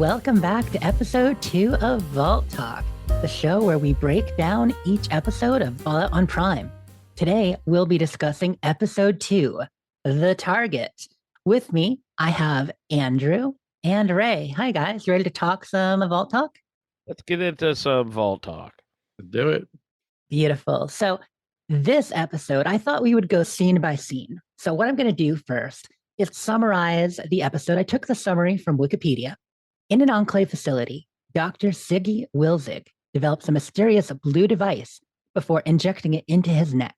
welcome back to episode 2 of Vault Talk, the show where we break down each episode of Fallout on Prime. Today, we'll be discussing episode 2, The Target. With me, I have Andrew and Ray. Hi, guys. You ready to talk some Vault Talk? Let's get into some Vault Talk. Do it. Beautiful. So this episode, I thought we would go scene by scene. So what I'm going to do first is summarize the episode. I took the summary from Wikipedia. In an Enclave facility, Dr. Siggi Wilzig develops a mysterious blue device before injecting it into his neck.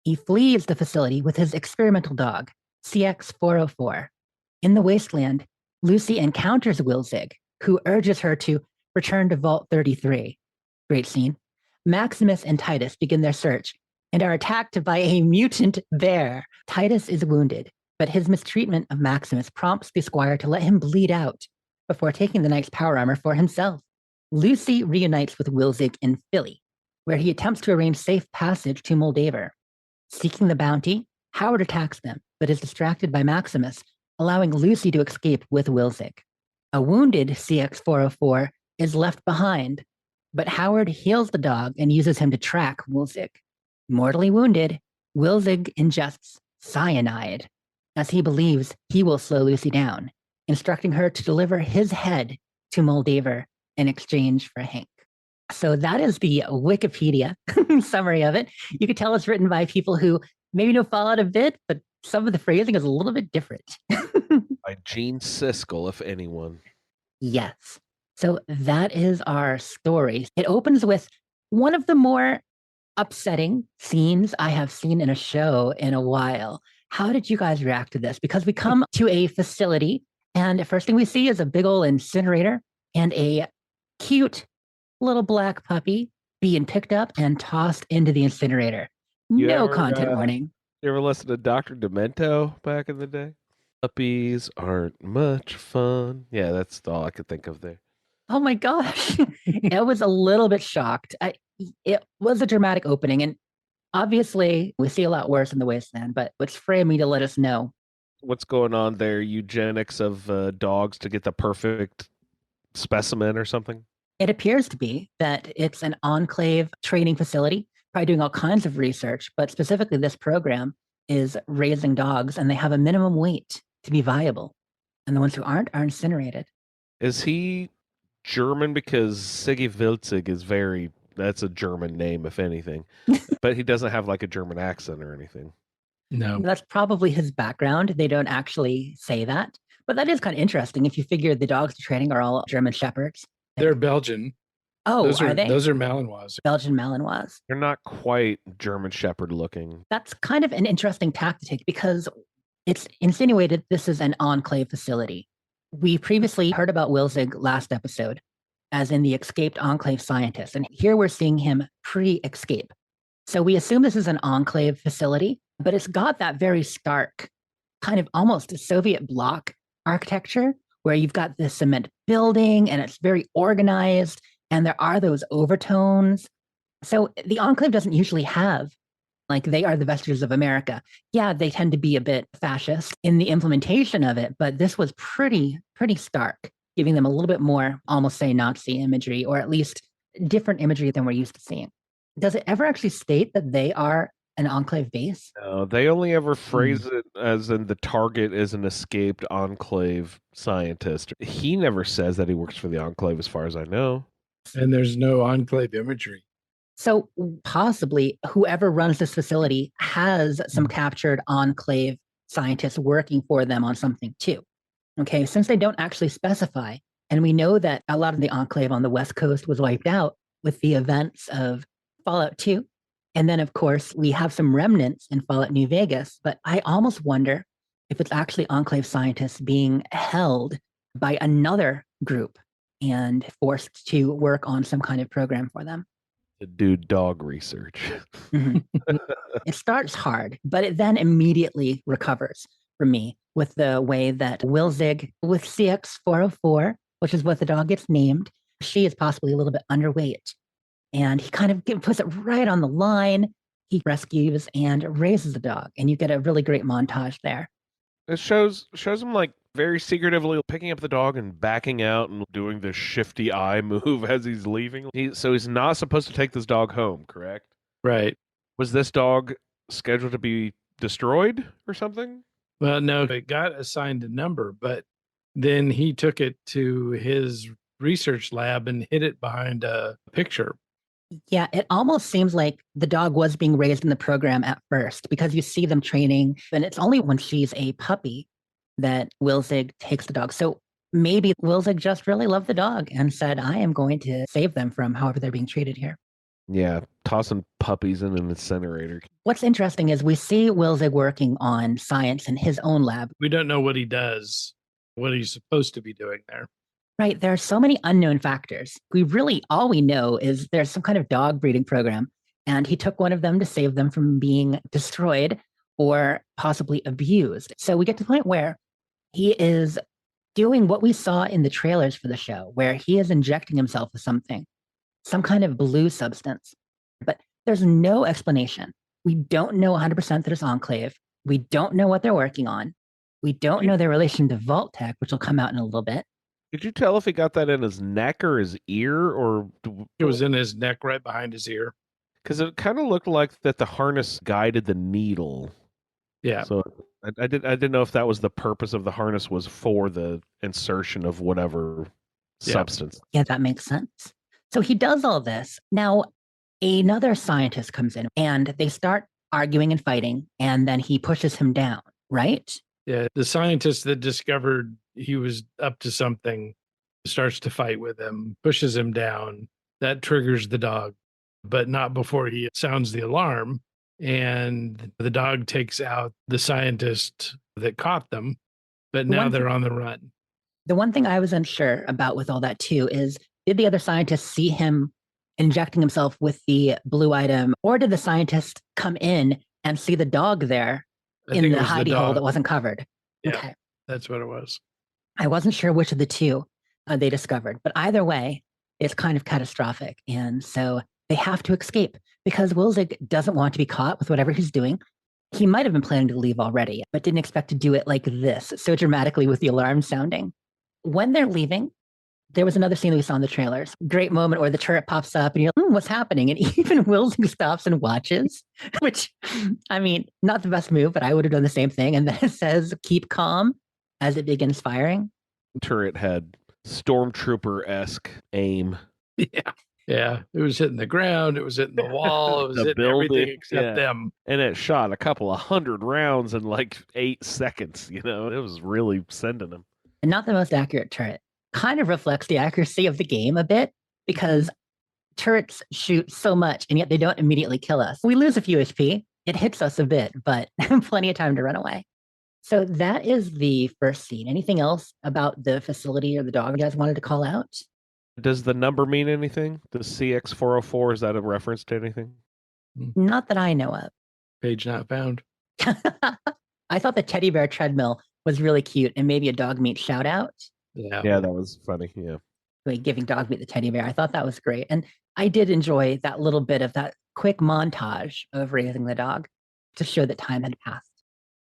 He flees the facility with his experimental dog, CX-404. In the Wasteland, Lucy encounters Wilzig, who urges her to return to Vault 33. Great scene. Maximus and Titus begin their search and are attacked by a mutant bear. Titus is wounded, but his mistreatment of Maximus prompts the Squire to let him bleed out before taking the knight's power armor for himself. Lucy reunites with Wilzig in Philly, where he attempts to arrange safe passage to Moldaver. Seeking the bounty, Howard attacks them, but is distracted by Maximus, allowing Lucy to escape with Wilzig. A wounded CX-404 is left behind, but Howard heals the dog and uses him to track Wilzig. Mortally wounded, Wilzig ingests cyanide, as he believes he will slow Lucy down, instructing her to deliver his head to Moldaver in exchange for Hank. So that is the Wikipedia summary of it. You could tell it's written by people who maybe know Fallout a bit, but some of the phrasing is a little bit different. By Gene Siskel, if anyone. Yes. So that is our story. It opens with one of the more upsetting scenes I have seen in a show in a while. How did you guys react to this? Because we come to a facility, and the first thing we see is a big old incinerator and a cute little black puppy being picked up and tossed into the incinerator. No content warning. You ever listen to Dr. Demento back in the day? Puppies aren't much fun. Yeah, that's all I could think of there. Oh my gosh. I was a little bit shocked. It was a dramatic opening, and obviously we see a lot worse in the Wasteland, but it's framing to let us know. What's going on there? Eugenics of dogs to get the perfect specimen or something? It appears to be that it's an Enclave training facility, probably doing all kinds of research, but specifically this program is raising dogs, and they have a minimum weight to be viable. And the ones who aren't are incinerated. Is he German? Because Siggi Wilzig is that's a German name, if anything. But he doesn't have like a German accent or anything. No. That's probably his background. They don't actually say that. But that is kind of interesting if you figure the dogs they're training are all German Shepherds. They're Belgian. Oh, are they? Those are Malinois. Belgian Malinois. They're not quite German Shepherd looking. That's kind of an interesting tactic because it's insinuated this is an Enclave facility. We previously heard about Wilzig last episode, as in the escaped Enclave scientist. And here we're seeing him pre-escape. So we assume this is an Enclave facility, but it's got that very stark, kind of almost Soviet bloc architecture, where you've got this cement building and it's very organized, and there are those overtones. So the Enclave doesn't usually have, like, they are the vestiges of America. Yeah, they tend to be a bit fascist in the implementation of it, but this was pretty stark, giving them a little bit more, almost say Nazi imagery, or at least different imagery than we're used to seeing. Does it ever actually state that they are an Enclave base? No, they only ever phrase it as in the target is an escaped Enclave scientist. He never says that he works for the Enclave, as far as I know. And there's no Enclave imagery. So possibly whoever runs this facility has some captured Enclave scientists working for them on something too. Okay, since they don't actually specify, and we know that a lot of the Enclave on the West Coast was wiped out with the events of Fallout 2. And then, of course, we have some remnants in Fallout New Vegas, but I almost wonder if it's actually Enclave scientists being held by another group and forced to work on some kind of program for them. To do dog research. Mm-hmm. It starts hard, but it then immediately recovers for me with the way that Wilzig with CX-404, which is what the dog gets named, she is possibly a little bit underweight. And he kind of puts it right on the line. He rescues and raises the dog. And you get a really great montage there. It shows him like very secretively picking up the dog and backing out and doing the shifty eye move as he's leaving. So he's not supposed to take this dog home, correct? Right. Was this dog scheduled to be destroyed or something? Well, no, it got assigned a number, but then he took it to his research lab and hid it behind a picture. Yeah, it almost seems like the dog was being raised in the program at first because you see them training, and it's only when she's a puppy that Wilzig takes the dog. So maybe Wilzig just really loved the dog and said, I am going to save them from however they're being treated here. Yeah, tossing puppies in an incinerator. What's interesting is we see Wilzig working on science in his own lab. We don't know what he does, what he's supposed to be doing there. Right. There are so many unknown factors. All we know is there's some kind of dog breeding program, and he took one of them to save them from being destroyed or possibly abused. So we get to the point where he is doing what we saw in the trailers for the show, where he is injecting himself with something, some kind of blue substance. But there's no explanation. We don't know 100% that it's Enclave. We don't know what they're working on. We don't know their relation to Vault Tech, which will come out in a little bit. Could you tell if he got that in his neck or his ear, or It was in his neck, right behind his ear. because it kind of looked like that the harness guided the needle. Yeah. So I didn't know if that was the purpose of the harness, was for the insertion of whatever substance. Yeah, that makes sense. So he does all this. Now, another scientist comes in and they start arguing and fighting, and then he pushes him down, right? Yeah. The scientist that discovered he was up to something starts to fight with him, pushes him down. That triggers the dog, but not before he sounds the alarm. And the dog takes out the scientist that caught them, but now they're on the run. The one thing I was unsure about with all that too is, did the other scientist see him injecting himself with the blue item, or did the scientist come in and see the dog there in the hidey hole that wasn't covered? Yeah, okay. That's what it was. I wasn't sure which of the two they discovered, but either way, it's kind of catastrophic. And so they have to escape because Wilzig doesn't want to be caught with whatever he's doing. He might have been planning to leave already, but didn't expect to do it like this, so dramatically with the alarm sounding. When they're leaving, there was another scene that we saw in the trailers. Great moment where the turret pops up and you're like, what's happening? And even Wilzig stops and watches, which, I mean, not the best move, but I would have done the same thing. And then it says, keep calm as it begins firing. Turret had stormtrooper-esque aim. Yeah. Yeah. It was hitting the ground. It was hitting the wall. It was hitting everything except them. And it shot a couple of 100 rounds in like 8 seconds. You know, it was really sending them. And not the most accurate turret. Kind of reflects the accuracy of the game a bit, because turrets shoot so much and yet they don't immediately kill us. We lose a few HP. It hits us a bit, but plenty of time to run away. So that is the first scene. Anything else about the facility or the dog you guys wanted to call out? Does the number mean anything? The CX404, is that a reference to anything? Not that I know of. Page not found. I thought the teddy bear treadmill was really cute and maybe a dog meat shout out. Yeah, that was funny. Yeah. Like giving dog meat the teddy bear. I thought that was great. And I did enjoy that little bit of that quick montage of raising the dog to show that time had passed.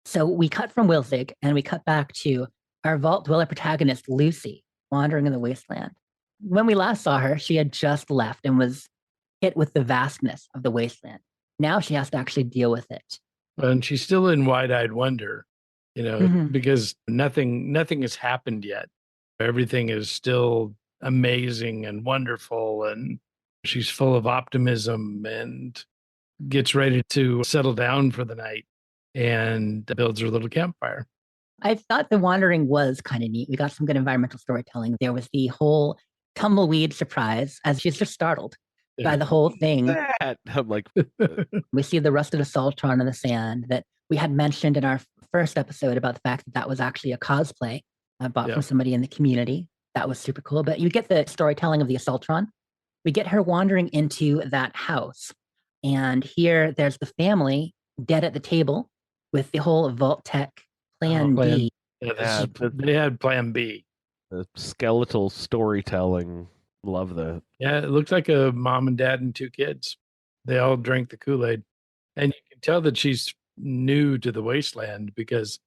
So we cut from Wilzig and we cut back to our vault dweller protagonist, Lucy, wandering in the wasteland. When we last saw her, she had just left and was hit with the vastness of the wasteland. Now she has to actually deal with it. And she's still in wide-eyed wonder, because nothing has happened yet. Everything is still amazing and wonderful, and she's full of optimism and gets ready to settle down for the night and builds her little campfire. I thought the wandering was kind of neat. We got some good environmental storytelling. There was the whole tumbleweed surprise as she's just startled by the whole thing. I'm like, we see the rusted assaultron in the sand that we had mentioned in our first episode about the fact that was actually a cosplay I bought from somebody in the community. That was super cool. But you get the storytelling of the assaultron. We get her wandering into that house. And here there's the family dead at the table with the whole Vault Tech plan B. Yeah, they had plan B. The skeletal storytelling. Love that. Yeah, it looks like a mom and dad and 2 kids. They all drank the Kool-Aid. And you can tell that she's new to the wasteland because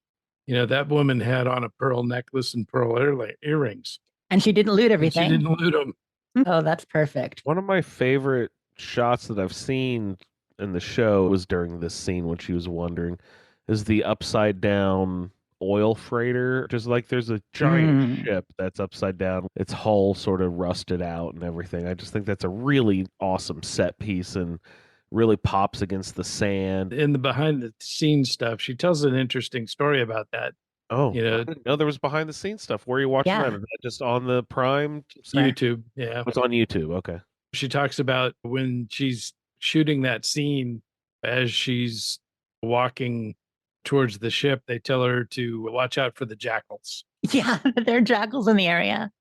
That woman had on a pearl necklace and pearl earrings. And she didn't loot And she everything. didn't loot them. Oh, that's perfect. One of my favorite shots that I've seen in the show was during this scene when she was wandering, is the upside down oil freighter. Just like there's a giant ship that's upside down, its hull sort of rusted out and everything. I just think that's a really awesome set piece and really pops against the sand. In the behind the scenes stuff, she tells an interesting story about that. Oh, I didn't know there was behind the scenes stuff. Where are you watching that? Is that just on the Prime? YouTube. Yeah. It's on YouTube. Okay. She talks about when she's shooting that scene, as she's walking towards the ship, they tell her to watch out for the jackals. Yeah, there are jackals in the area.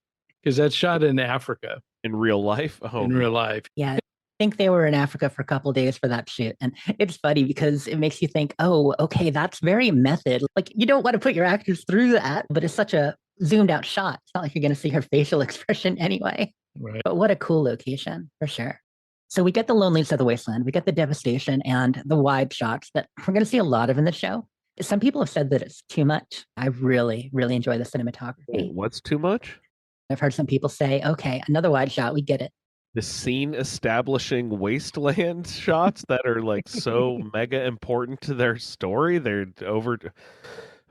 Because that's shot in Africa. In real life? Oh, in real life. Yeah. I think they were in Africa for a couple of days for that shoot. And it's funny because it makes you think, oh, okay, that's very method. Like, you don't want to put your actors through that, but it's such a zoomed out shot. It's not like you're going to see her facial expression anyway. Right. But what a cool location, for sure. So we get the loneliness of the wasteland, we get the devastation and the wide shots that we're going to see a lot of in the show. Some people have said that it's too much. I really, really enjoy the cinematography. What's too much? I've heard some people say, okay, another wide shot, we get it. The scene establishing wasteland shots that are like so mega important to their story. They're over.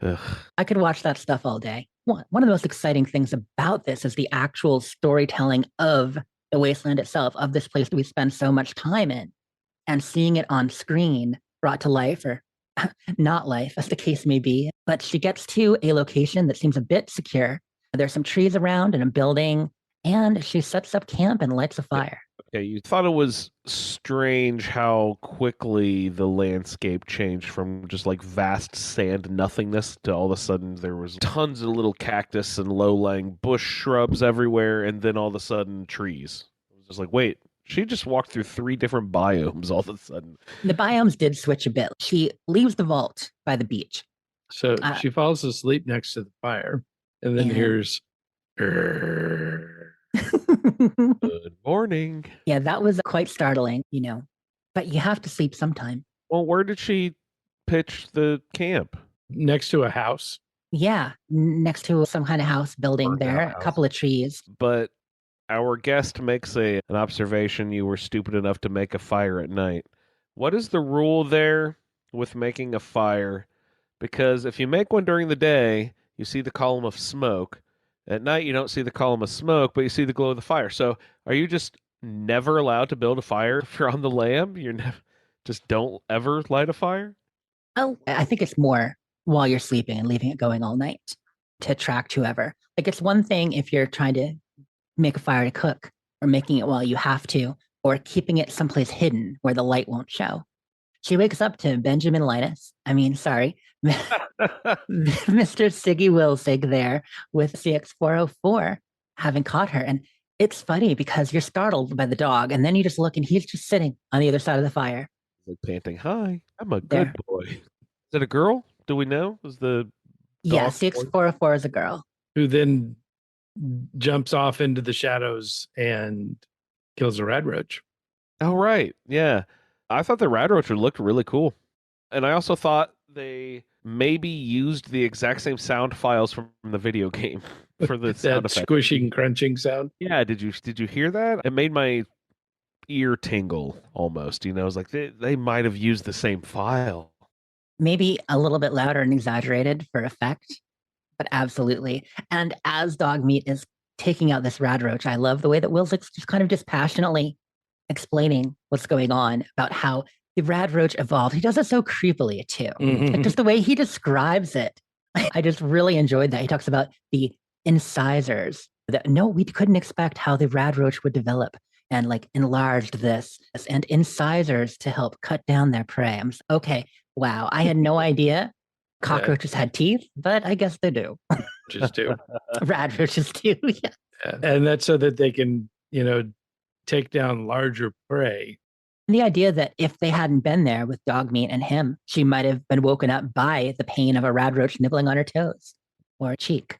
Ugh. I could watch that stuff all day. One of the most exciting things about this is the actual storytelling of the wasteland itself, of this place that we spend so much time in, and seeing it on screen brought to life, or not life, as the case may be. But she gets to a location that seems a bit secure. There's some trees around and a building, and she sets up camp and lights a fire. Okay, you thought it was strange how quickly the landscape changed from just like vast sand nothingness to all of a sudden there was tons of little cactus and low-lying bush shrubs everywhere, and then all of a sudden trees. It was just like, wait, she just walked through 3 different biomes all of a sudden. The biomes did switch a bit. She leaves the vault by the beach. So she falls asleep next to the fire and then hears... Good morning. Yeah, that was quite startling, but you have to sleep sometime. Well, where did she pitch the camp? Next to a house. Yeah, next to some kind of house building there, a couple of trees. But our guest makes an observation. You were stupid enough to make a fire at night. What is the rule there with making a fire? Because if you make one during the day, you see the column of smoke. At night, you don't see the column of smoke, but you see the glow of the fire. So are you just never allowed to build a fire if you're on the lam? Just don't ever light a fire? Oh, I think it's more while you're sleeping and leaving it going all night to attract whoever. Like, it's one thing if you're trying to make a fire to cook, or making it while you have to, or keeping it someplace hidden where the light won't show. She wakes up to Mr. Siggi Wilzig there with CX-404 having caught her. And it's funny because you're startled by the dog, and then you just look and he's just sitting on the other side of the fire. Like panting, hi, I'm a good boy. Is it a girl? Do we know? Is the Yeah, CX-404 is a girl. Who then jumps off into the shadows and kills a rad roach. Oh, right. Yeah. I thought the rad roach looked really cool. And I also thought they maybe used the exact same sound files from the video game for the sound effect. Squishing, crunching sound. Yeah, did you hear that? It made my ear tingle almost. I was like, they might have used the same file. Maybe a little bit louder and exaggerated for effect, but absolutely. And as Dogmeat is taking out this rad roach, I love the way that Wilzig's just kind of dispassionately explaining what's going on about how the rad roach evolved. He does it so creepily too. Like, just the way he describes it. I just really enjoyed that. He talks about the incisors. That we couldn't expect how the rad roach would develop, and like enlarged this and incisors to help cut down their prey. Okay, wow. I had no idea cockroaches had teeth, but I guess they do. Just do. Rad roaches do. Yeah. And that's so that they can, take down larger prey. The idea that if they hadn't been there with Dogmeat and him, she might have been woken up by the pain of a rad roach nibbling on her toes or a cheek.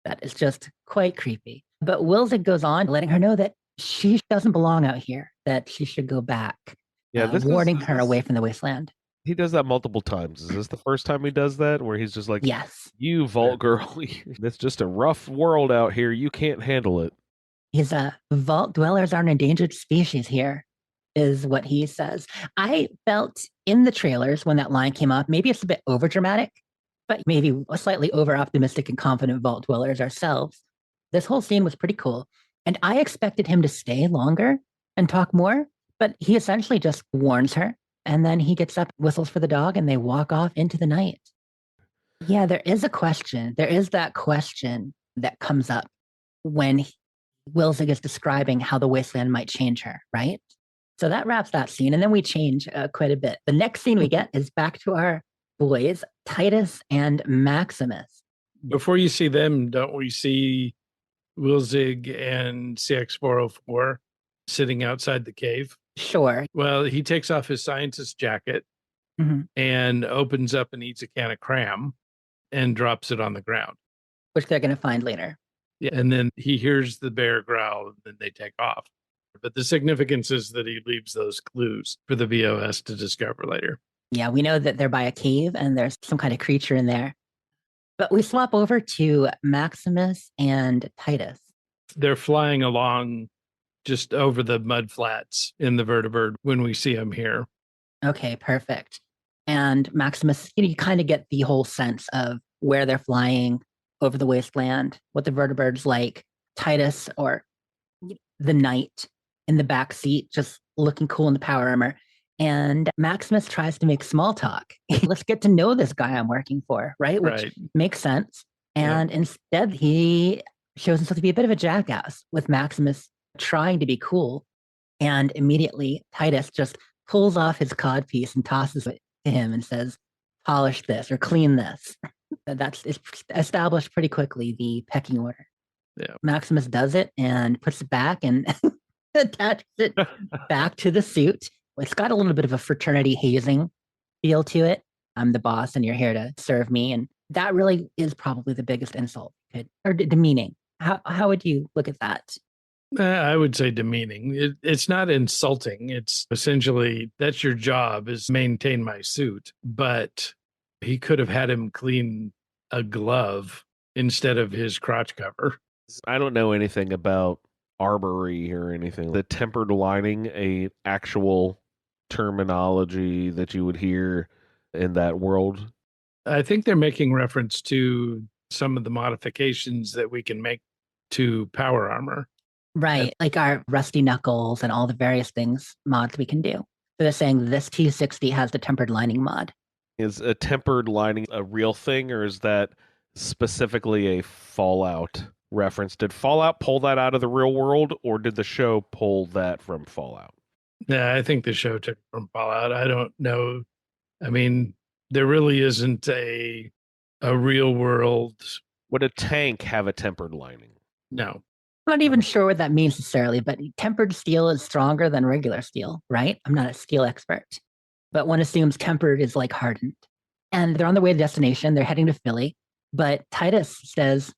That is just quite creepy. But Wilzig goes on, letting her know that she doesn't belong out here, that she should go back, Yeah, warning her away from the wasteland. He does that multiple times. Is this the first time he does that? Where he's just like, Yes. you vault girl, it's just a rough world out here. You can't handle it. He's a vault dwellers are an endangered species here, is what he says. I felt in the trailers when that line came up, maybe it's a bit over dramatic, but maybe slightly over optimistic and confident vault dwellers ourselves. This whole scene was pretty cool. And I expected him to stay longer and talk more, but he essentially just warns her. And then he gets up, whistles for the dog, and they walk off into the night. Yeah, there is a question. There is that question that comes up when Wilzig is describing how the wasteland might change her, right? So that wraps that scene. And then we change quite a bit. The next scene we get is back to our boys, Titus and Maximus. Before you see them, don't we see Wilzig and CX-404 sitting outside the cave? Sure. Well, he takes off his scientist jacket and opens up and eats a can of cram and drops it on the ground. Which they're going to find later. Yeah, and then he hears the bear growl and then they take off. But the significance is that he leaves those clues for the VOS to discover later. Yeah, we know that they're by a cave and there's some kind of creature in there. But we swap over to Maximus and Titus. They're flying along just over the mud flats in the vertibird when we see them here. Okay, perfect. And Maximus, you kind of get the whole sense of where they're flying over the wasteland, what the vertibird's like. Titus, or the knight in the back seat, just looking cool in the power armor. And Maximus tries to make small talk. Let's get to know this guy I'm working for, right? Which makes sense. And instead, he shows himself to be a bit of a jackass, with Maximus trying to be cool. And immediately, Titus just pulls off his codpiece and tosses it to him and says, polish this or clean this. That's established pretty quickly, the pecking order. Yeah. Maximus does it and puts it back and attaches it back to the suit. It's got a little bit of a fraternity hazing feel to it. I'm the boss and you're here to serve me. And that really is probably the biggest insult, or demeaning. How would you look at that? I would say demeaning. It's not insulting. It's essentially, that's your job, is maintain my suit. But he could have had him clean a glove instead of his crotch cover. I don't know anything about armory or anything. The tempered lining, a actual terminology that you would hear in that world? I think they're making reference to some of the modifications that we can make to power armor. Right, like our rusty knuckles and all the various things, mods we can do. So they're saying this T60 has the tempered lining mod. Is a tempered lining a real thing, or is that specifically a Fallout reference? Did Fallout pull that out of the real world, or did the show pull that from Fallout? Yeah, I think the show took it from Fallout. I don't know. I mean, there really isn't a real world. Would a tank have a tempered lining? No. I'm not even sure what that means necessarily, but tempered steel is stronger than regular steel, right? I'm not a steel expert, but one assumes tempered is like hardened. And they're on their way to destination. They're heading to Philly, but Titus says,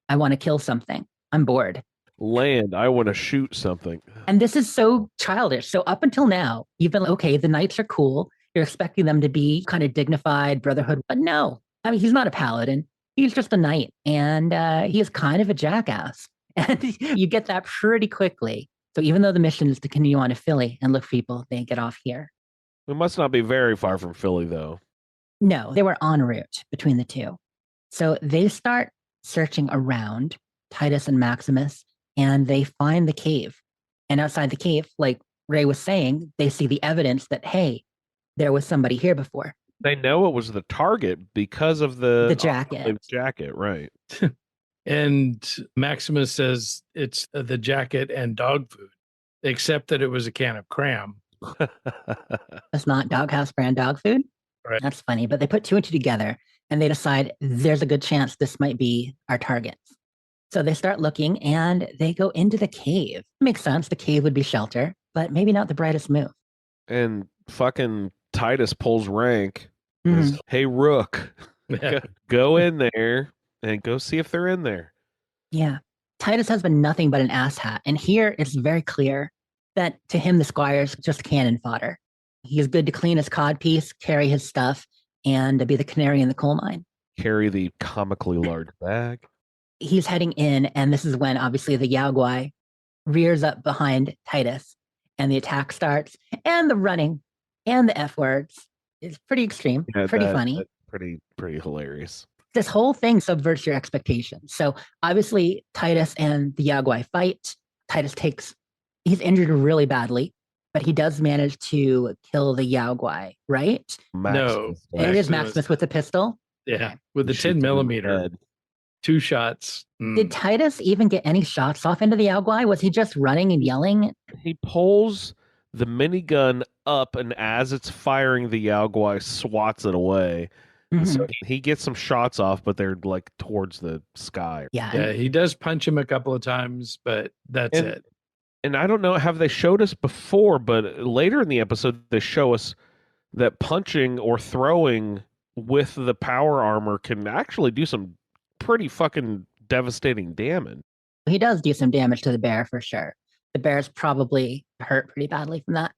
I want to kill something. I'm bored. Land, I want to shoot something. And this is so childish. So up until now, you've been, okay, the knights are cool. You're expecting them to be kind of dignified, brotherhood, but no. I mean, he's not a paladin. He's just a knight, and he is kind of a jackass. And you get that pretty quickly. So even though the mission is to continue on to Philly and look for people, they get off here. We must not be very far from Philly, though. No, they were en route between the two. So they start searching around, Titus and Maximus, and they find the cave. And outside the cave, like Ray was saying, they see the evidence that, hey, there was somebody here before. They know it was the target because of the jacket. Jacket, right. And Maximus says it's the jacket and dog food, except that it was a can of cram. It's not Doghouse brand dog food? Right. That's funny, but they put two and two together and they decide there's a good chance this might be our targets. So they start looking and they go into the cave. Makes sense. The cave would be shelter, but maybe not the brightest move. And fucking Titus pulls rank. Mm-hmm. Hey, Rook, go in there and go see if they're in there. Yeah. Titus has been nothing but an asshat. And here it's very clear that to him, the squire's just cannon fodder. He's good to clean his codpiece, carry his stuff, and be the canary in the coal mine. Carry the comically large bag. He's heading in, and this is when obviously the Yao Guai rears up behind Titus, and the attack starts, and the running, and the F words. It's pretty extreme, pretty funny. Pretty hilarious. This whole thing subverts your expectations. So obviously Titus and the Yao Guai fight. He's injured really badly, but he does manage to kill the Yao Guai, right? Maximus. No. It is Maximus with the pistol? Yeah, with the 10 millimeter. 2 shots. Did Titus even get any shots off into the Yao Guai? Was he just running and yelling? He pulls the minigun up, and as it's firing, the Yao Guai swats it away. Mm-hmm. So he gets some shots off, but they're like towards the sky. Yeah, he does punch him a couple of times, but that's it. And I don't know, have they showed us before, but later in the episode, they show us that punching or throwing with the power armor can actually do some pretty fucking devastating damage. He does do some damage to the bear for sure. The bear's probably hurt pretty badly from that.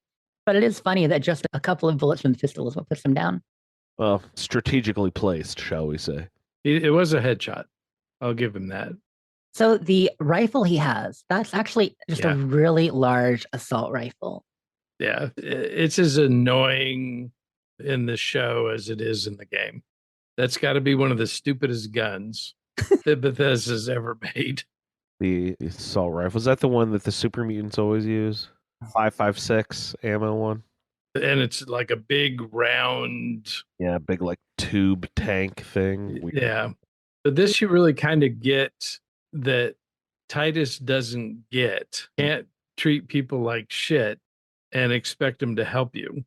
But it is funny that just a couple of bullets from the pistol is what puts him down. Well, strategically placed, shall we say. It was a headshot. I'll give him that. So the rifle he has, that's actually just a really large assault rifle. Yeah, it's as annoying in the show as it is in the game. That's got to be one of the stupidest guns that Bethesda's ever made. The assault rifle, is that the one that the super mutants always use? 5.56 ammo one? And it's like a big round... Yeah, big like tube tank thing. Yeah. But this you really kind of get that Titus doesn't get. Can't treat people like shit and expect them to help you.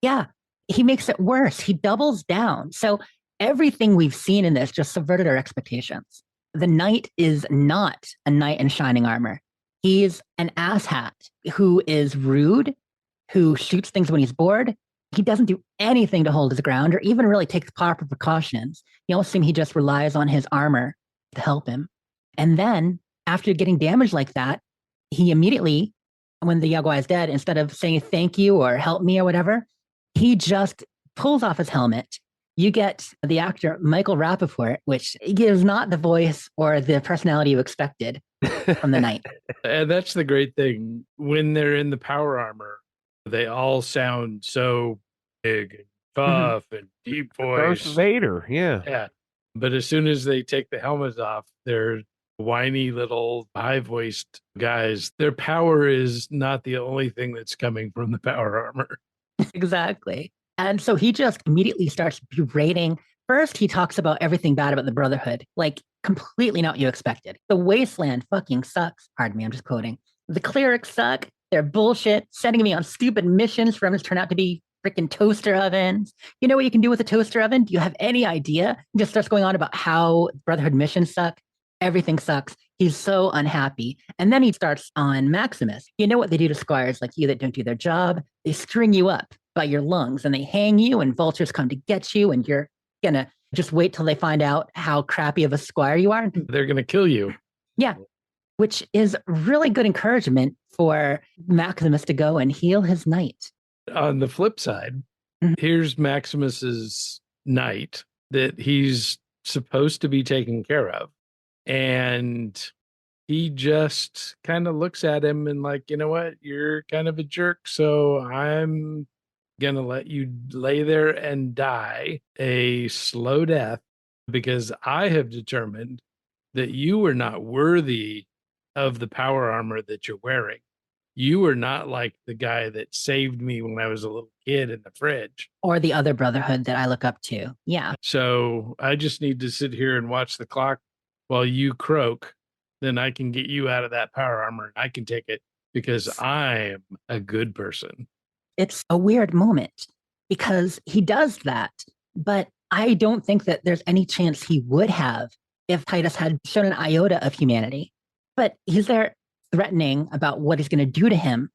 Yeah, he makes it worse. He doubles down. So everything we've seen in this just subverted our expectations. The knight is not a knight in shining armor. He's an asshat who is rude, who shoots things when he's bored. He doesn't do anything to hold his ground or even really take the proper precautions. You almost seem he just relies on his armor to help him. And then after getting damaged like that, he immediately, when the Yao Guai is dead, instead of saying thank you or help me or whatever, he just pulls off his helmet. You get the actor Michael Rappaport, which gives not the voice or the personality you expected from the knight. And that's the great thing. When they're in the power armor, they all sound so big and tough and deep voice. Darth Vader, yeah. Yeah. But as soon as they take the helmets off, they're whiny little high-voiced guys. Their power is not the only thing that's coming from the power armor. Exactly. And so he just immediately starts berating. First, he talks about everything bad about the Brotherhood, like completely not what you expected. The Wasteland fucking sucks. Pardon me, I'm just quoting. The clerics suck. They're bullshit, sending me on stupid missions for them to turn out to be freaking toaster ovens. You know what you can do with a toaster oven? Do you have any idea? He just starts going on about how Brotherhood missions suck. Everything sucks. He's so unhappy. And then he starts on Maximus. You know what they do to squires like you that don't do their job? They string you up by your lungs and they hang you, and vultures come to get you, and you're going to just wait till they find out how crappy of a squire you are. They're going to kill you. Yeah. Which is really good encouragement for Maximus to go and heal his knight. On the flip side, here's Maximus's knight that he's supposed to be taking care of. And he just kind of looks at him and like, you know what? You're kind of a jerk. So I'm going to let you lay there and die a slow death because I have determined that you are not worthy of the power armor that you're wearing. You are not like the guy that saved me when I was a little kid in the fridge. Or the other Brotherhood that I look up to. Yeah. So I just need to sit here and watch the clock while you croak. Then I can get you out of that power armor and I can take it because I am a good person. It's a weird moment because he does that, but I don't think that there's any chance he would have if Titus had shown an iota of humanity. But he's there threatening about what he's going to do to him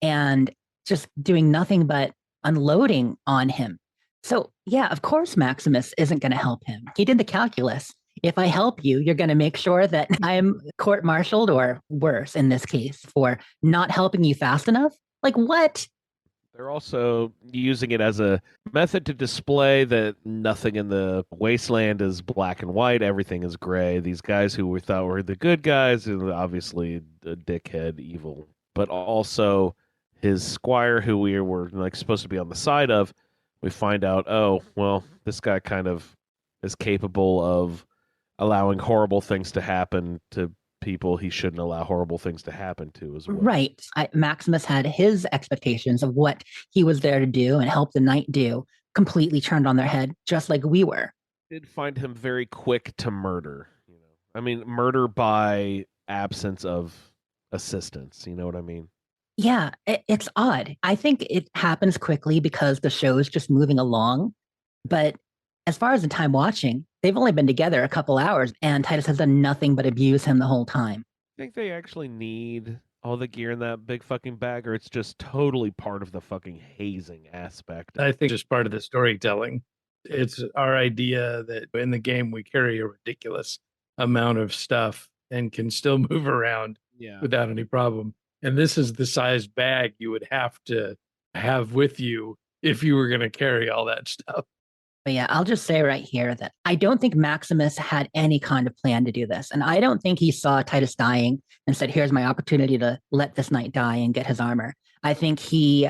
and just doing nothing but unloading on him. So, yeah, of course, Maximus isn't going to help him. He did the calculus. If I help you, you're going to make sure that I'm court-martialed or worse in this case for not helping you fast enough. Like what? They're also using it as a method to display that nothing in the wasteland is black and white. Everything is gray. These guys who we thought were the good guys, and obviously a dickhead, evil, but also his squire, who we were like supposed to be on the side of. We find out, oh, well, this guy kind of is capable of allowing horrible things to happen to people he shouldn't allow horrible things to happen to as well. Right. Maximus had his expectations of what he was there to do and help the knight do completely turned on their head, just like we were. Did find him very quick to murder. I mean, murder by absence of assistance. You know what I mean? Yeah, it's odd. I think it happens quickly because the show's just moving along. But as far as the time watching, they've only been together a couple hours, and Titus has done nothing but abuse him the whole time. I think they actually need all the gear in that big fucking bag, or it's just totally part of the fucking hazing aspect. I think just part of the storytelling. It's our idea that in the game we carry a ridiculous amount of stuff and can still move around without any problem. And this is the size bag you would have to have with you if you were going to carry all that stuff. But yeah, I'll just say right here that I don't think Maximus had any kind of plan to do this. And I don't think he saw Titus dying and said, here's my opportunity to let this knight die and get his armor. I think he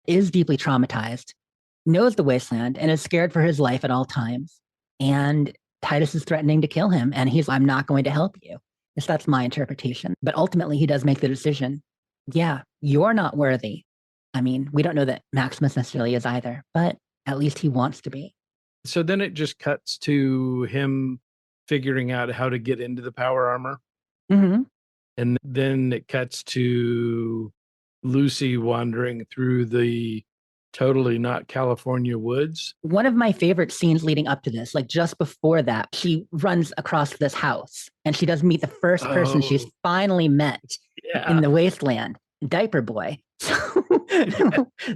is deeply traumatized, knows the wasteland, and is scared for his life at all times. And Titus is threatening to kill him. And he's, I'm not going to help you. Yes, that's my interpretation. But ultimately, he does make the decision. Yeah, you're not worthy. I mean, we don't know that Maximus necessarily is either, but at least he wants to be. So then it just cuts to him figuring out how to get into the power armor. Mm-hmm. And then it cuts to Lucy wandering through the totally not California woods. One of my favorite scenes leading up to this, like just before that, she runs across this house and she does meet the first person she's finally met in the wasteland, Diaper Boy.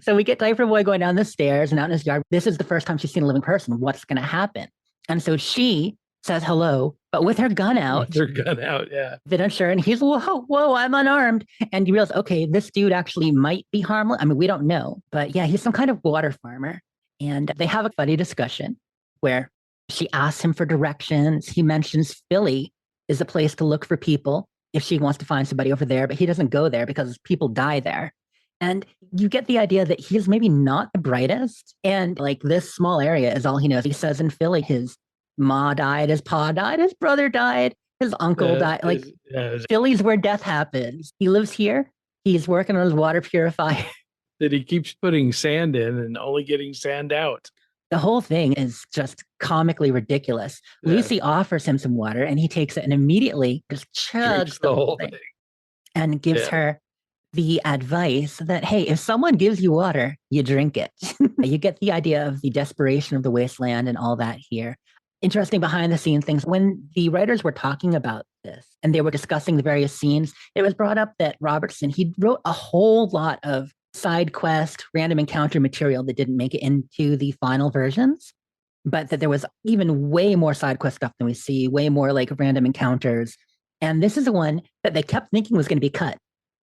So we get Diaper Boy going down the stairs and out in his yard. This is the first time she's seen a living person. What's going to happen? And so she says hello, but with her gun out. With her gun out, yeah. A bit unsure. And he's, whoa, I'm unarmed. And you realize, okay, this dude actually might be harmless. I mean, we don't know. But yeah, he's some kind of water farmer. And they have a funny discussion where she asks him for directions. He mentions Philly is a place to look for people if she wants to find somebody over there, but he doesn't go there because people die there. And you get the idea that he's maybe not the brightest. And like this small area is all he knows. He says in Philly, his ma died, his pa died, his brother died, his uncle died. Like Philly's where death happens. He lives here. He's working on his water purifier. That he keeps putting sand in and only getting sand out. The whole thing is just comically ridiculous. Yeah. Lucy offers him some water and he takes it and immediately just chugs the whole thing. And gives her the advice that, hey, if someone gives you water, you drink it. You get the idea of the desperation of the wasteland and all that here. Interesting behind the scenes things. When the writers were talking about this and they were discussing the various scenes, it was brought up that Robertson, he wrote a whole lot of side quest, random encounter material that didn't make it into the final versions, but that there was even way more side quest stuff than we see, way more like random encounters. And this is the one that they kept thinking was going to be cut.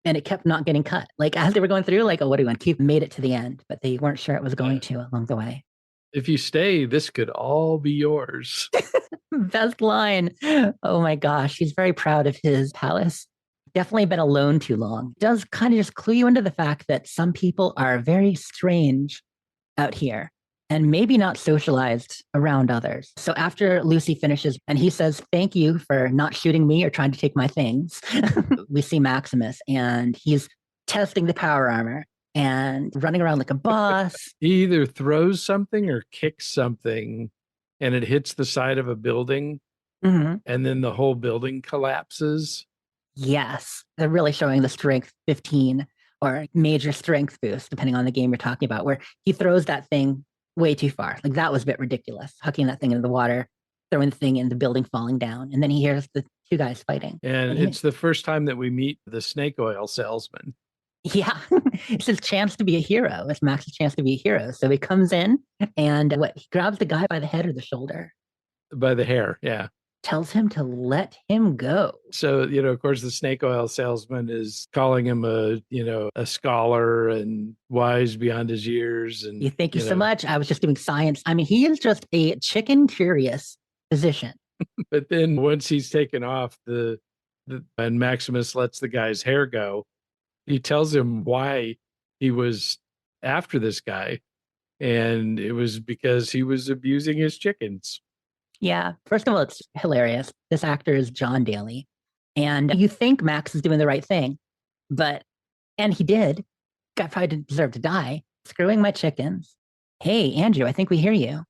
And it kept not getting cut. Like as they were going through, like, oh, what do we want? Keith made it to the end, but they weren't sure it was going to along the way. If you stay, this could all be yours. Best line. Oh my gosh. He's very proud of his palace. Definitely been alone too long. It does kind of just clue you into the fact that some people are very strange out here and maybe not socialized around others. So after Lucy finishes and he says, thank you for not shooting me or trying to take my things, we see Maximus and he's testing the power armor and running around like a boss. He either throws something or kicks something and it hits the side of a building and then the whole building collapses. Yes, they're really showing the strength 15 or major strength boost, depending on the game you're talking about, where he throws that thing way too far. Like that was a bit ridiculous, hucking that thing into the water, throwing the thing in the building falling down. And then he hears the two guys fighting. And it's the first time that we meet the Snake Oil Salesman. Yeah, it's his chance to be a hero. It's Max's chance to be a hero. So he comes in and he grabs the guy by the head or the shoulder? By the hair, yeah. tells him to let him go. So, of course, the snake oil salesman is calling him a scholar and wise beyond his years. And Thank you so much. I was just doing science. I mean, he is just a chicken curious physician. But then once he's taken off, and Maximus lets the guy's hair go, he tells him why he was after this guy. And it was because he was abusing his chickens. Yeah. First of all, it's hilarious. This actor is John Daly. And you think Max is doing the right thing, and he did. Guy probably didn't deserve to die. Screwing my chickens. Hey, Andrew, I think we hear you.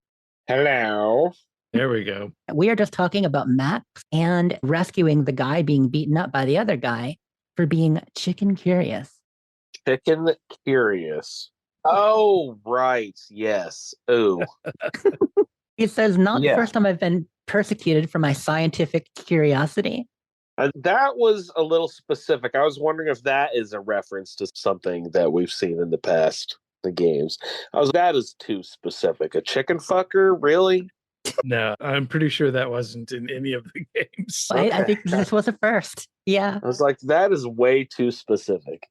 Hello. There we go. We are just talking about Max and rescuing the guy being beaten up by the other guy for being chicken curious. Chicken curious. Oh, right. Yes. Ooh. He says, not the first time I've been persecuted for my scientific curiosity. That was a little specific. I was wondering if that is a reference to something that we've seen in the past, the games. That is too specific. A chicken fucker? Really? No, I'm pretty sure that wasn't in any of the games. Okay. I think this was a first. Yeah. I was like, that is way too specific.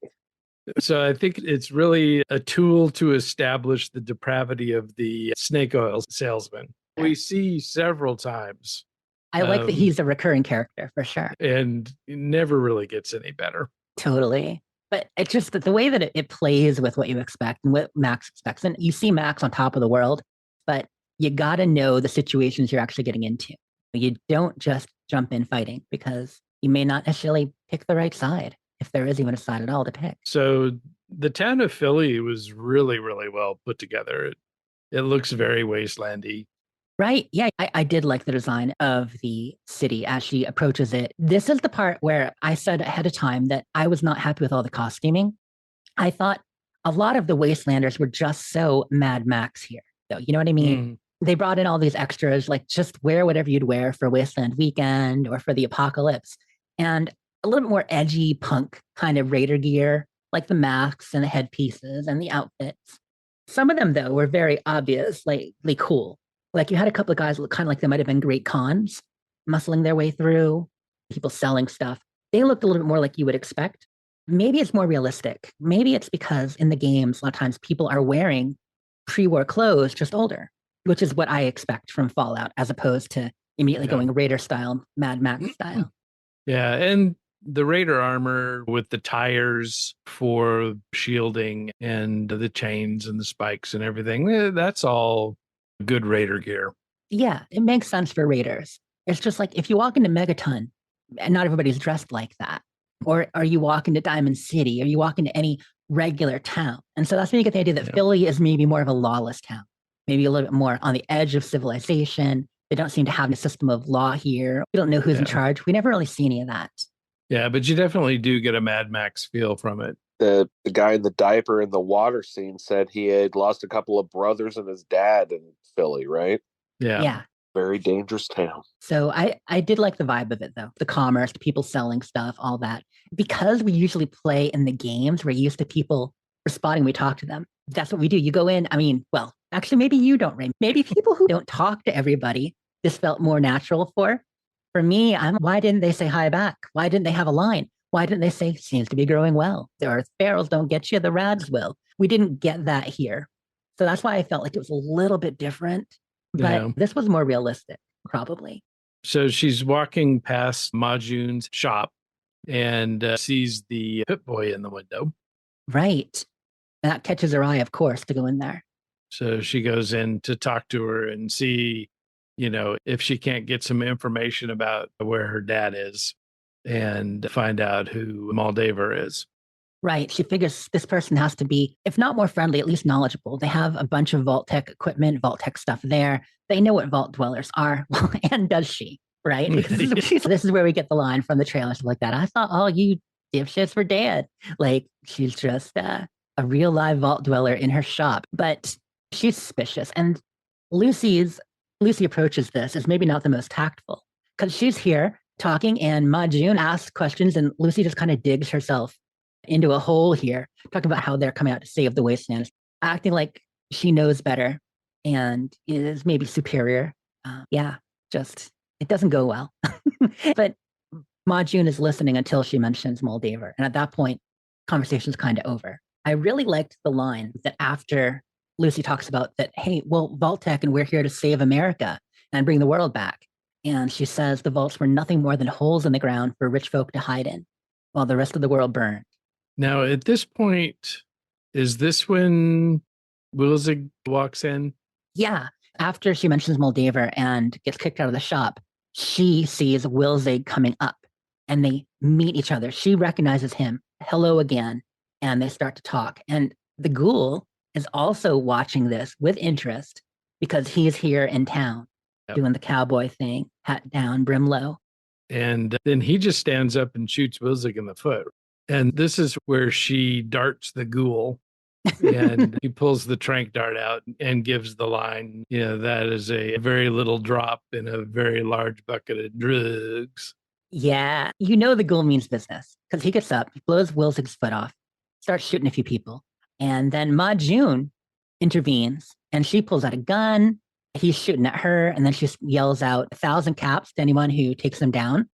So I think it's really a tool to establish the depravity of the snake oil salesman. We see several times. I like that he's a recurring character for sure. And it never really gets any better. Totally. But it's just the way that it plays with what you expect and what Max expects. And you see Max on top of the world, but you got to know the situations you're actually getting into. You don't just jump in fighting because you may not necessarily pick the right side, if there is even a side at all to pick. So the town of Philly was really, really well put together. It looks very wastelandy. Right. Yeah. I did like the design of the city as she approaches it. This is the part where I said ahead of time that I was not happy with all the costuming. I thought a lot of the Wastelanders were just so Mad Max here, though. You know what I mean? They brought in all these extras, like just wear whatever you'd wear for Wasteland Weekend or for the apocalypse. And a little bit more edgy punk kind of raider gear, like the masks and the headpieces and the outfits. Some of them, though, were very obviously cool. Like you had a couple of guys that looked kind of like they might have been great cons, muscling their way through, people selling stuff. They looked a little bit more like you would expect. Maybe it's more realistic. Maybe it's because in the games, a lot of times people are wearing pre-war clothes, just older, which is what I expect from Fallout, as opposed to immediately going Raider style, Mad Max style. Yeah, and the Raider armor with the tires for shielding and the chains and the spikes and everything, that's all good Raider gear. Yeah, it makes sense for Raiders. It's just like if you walk into Megaton, and not everybody's dressed like that. Or you walk into Diamond City, or you walk into any regular town. And so that's when you get the idea that Philly is maybe more of a lawless town, maybe a little bit more on the edge of civilization. They don't seem to have a system of law here. We don't know who's in charge. We never really see any of that. Yeah, but you definitely do get a Mad Max feel from it. The guy in the diaper in the water scene said he had lost a couple of brothers and his dad in Philly, right? Yeah. Yeah. Very dangerous town. So I did like the vibe of it, though. The commerce, the people selling stuff, all that. Because we usually play in the games, we're used to people responding when we talk to them. That's what we do. You go in, well, actually, maybe you don't, Ray. Maybe people who don't talk to everybody, this felt more natural for. For me, why didn't they say hi back? Why didn't they have a line? Why didn't they say, seems to be growing well? Or sparrows don't get you, the rads will. We didn't get that here. So that's why I felt like it was a little bit different. But this was more realistic, probably. So she's walking past Majun's shop and sees the Pip Boy in the window. Right. And that catches her eye, of course, to go in there. So she goes in to talk to her and see, if she can't get some information about where her dad is and find out who Moldaver is. Right. She figures this person has to be, if not more friendly, at least knowledgeable. They have a bunch of Vault Tech equipment, Vault Tech stuff there. They know what Vault Dwellers are. Well, and does she? Right? This is where we get the line from the trailer, stuff like that. I thought all you dipshits were dead. Like, she's just a real live Vault Dweller in her shop. But she's suspicious. And Lucy approaches this as maybe not the most tactful because she's here talking and Majun asks questions and Lucy just kind of digs herself into a hole here, talking about how they're coming out to save the Wasteland, acting like she knows better and is maybe superior. Just It doesn't go well. But Ma June is listening until she mentions Moldaver. And at that point, conversation's kind of over. I really liked the line that after Lucy talks about that, hey, well, Vault-Tec and we're here to save America and bring the world back. And she says the vaults were nothing more than holes in the ground for rich folk to hide in while the rest of the world burned. Now, at this point, is this when Wilzig walks in? Yeah. After she mentions Moldaver and gets kicked out of the shop, she sees Wilzig coming up and they meet each other. She recognizes him. Hello again. And they start to talk. And the ghoul is also watching this with interest because he's here in town doing the cowboy thing, hat down, brim low. And then he just stands up and shoots Wilzig in the foot. And this is where she darts the ghoul. And he pulls the trank dart out and gives the line, that is a very little drop in a very large bucket of drugs. Yeah, the ghoul means business because he gets up, he blows Wilzig's foot off, starts shooting a few people. And then Ma June intervenes and she pulls out a gun. He's shooting at her. And then she yells out 1,000 caps to anyone who takes them down.